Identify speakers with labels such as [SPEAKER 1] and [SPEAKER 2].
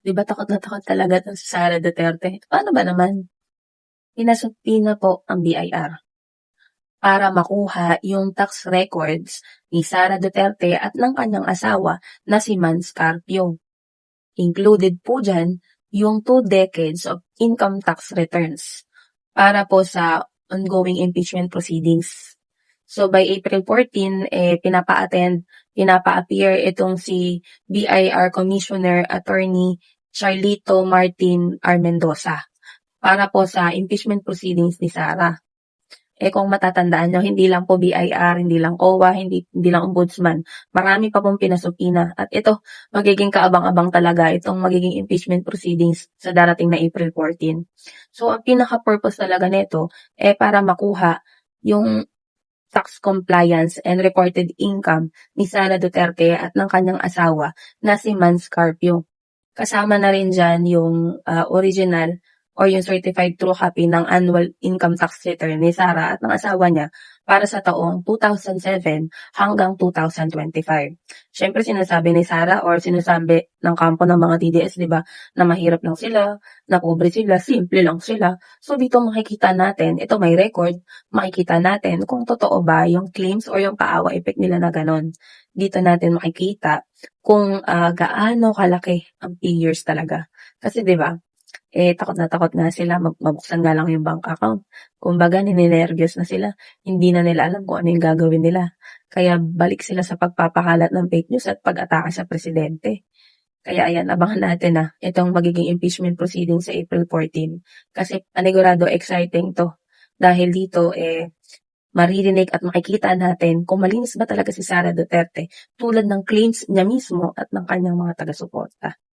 [SPEAKER 1] 'Di ba takot na takot talaga 'to si Sara Duterte. Paano ba naman? Pinasubpoena po ang BIR para makuha yung tax records ni Sara Duterte at ng kanyang asawa na si Mans Carpio. Included po diyan yung 2 decades of income tax returns para po sa ongoing impeachment proceedings. So by April 14, pinapa-appear itong si BIR Commissioner Attorney Charlito Martin R. Mendoza para po sa impeachment proceedings ni Sara. Kung matatandaan nyo, hindi lang po BIR, hindi lang COA, hindi lang Ombudsman. Marami pa pong pinasubpoena. At ito, magiging kaabang-abang talaga itong magiging impeachment proceedings sa darating na April 14. So, ang pinaka-purpose talaga nito para makuha yung tax compliance and reported income ni Sara Duterte at ng kanyang asawa na si Mans Carpio. Kasama na rin dyan yung original or yung certified true copy ng annual income tax return ni Sara at ng asawa niya para sa taong 2007 hanggang 2025. Siyempre sinasabi ni Sara or sinasabi ng kampo ng mga TDS, di ba, na mahirap lang sila, na pobre sila, simple lang sila. So dito makikita natin, ito may record, makikita natin kung totoo ba yung claims or yung kaawa effect nila na ganon. Dito natin makikita kung gaano kalaki ang figures talaga. Kasi 'di ba, takot na takot nga sila mabuksan nga lang yung bank account. Kumbaga ninenervyos na sila, hindi na nila alam kung ano yung gagawin nila. Kaya balik sila sa pagpapakalat ng fake news at pag-atake sa presidente. Kaya ayan, abangan natin itong magiging impeachment proceeding sa April 14. Kasi panigurado exciting 'to. Dahil dito maririnig at makikita natin kung malinis ba talaga si Sara Duterte tulad ng claims niya mismo at ng kanyang mga taga-suporta.